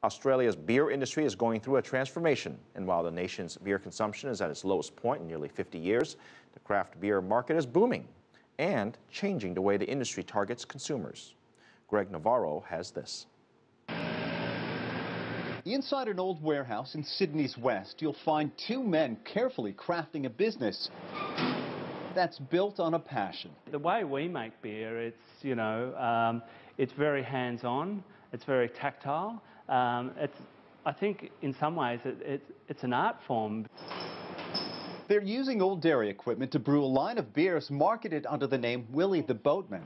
Australia's beer industry is going through a transformation, and while the nation's beer consumption is at its lowest point in nearly 50 years, the craft beer market is booming and changing the way the industry targets consumers. Greg Navarro has this. Inside an old warehouse in Sydney's west, you'll find two men carefully crafting a business that's built on a passion. The way we make beer, it's very hands-on, it's very tactile. I think in some ways it's an art form. They're using old dairy equipment to brew a line of beers marketed under the name Willie the Boatman.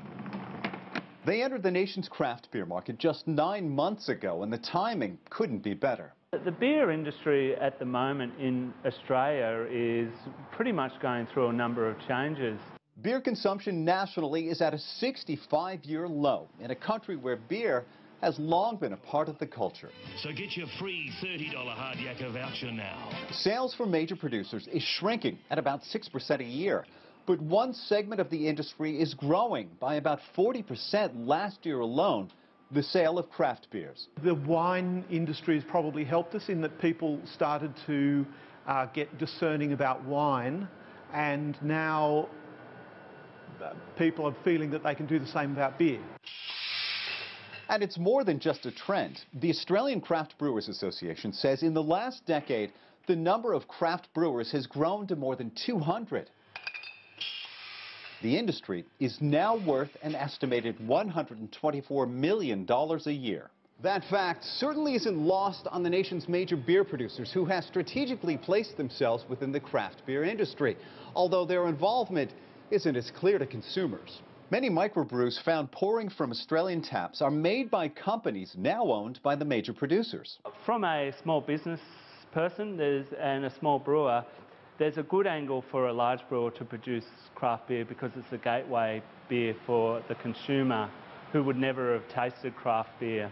They entered the nation's craft beer market just 9 months ago, and the timing couldn't be better. The beer industry at the moment in Australia is pretty much going through a number of changes. Beer consumption nationally is at a 65-year low in a country where beer has long been a part of the culture. So get your free $30 hard yakka voucher now. Sales for major producers is shrinking at about 6% a year. But one segment of the industry is growing by about 40% last year alone, the sale of craft beers. The wine industry has probably helped us in that people started to get discerning about wine, and now people are feeling that they can do the same about beer. And it's more than just a trend. The Australian Craft Brewers Association says in the last decade, the number of craft brewers has grown to more than 200. The industry is now worth an estimated $124 million a year. That fact certainly isn't lost on the nation's major beer producers, who have strategically placed themselves within the craft beer industry, although their involvement isn't as clear to consumers. Many microbrews found pouring from Australian taps are made by companies now owned by the major producers. From a small business person and a small brewer, there's a good angle for a large brewer to produce craft beer because it's a gateway beer for the consumer who would never have tasted craft beer.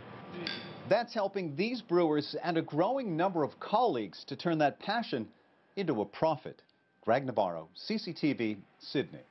That's helping these brewers and a growing number of colleagues to turn that passion into a profit. Greg Navarro, CCTV, Sydney.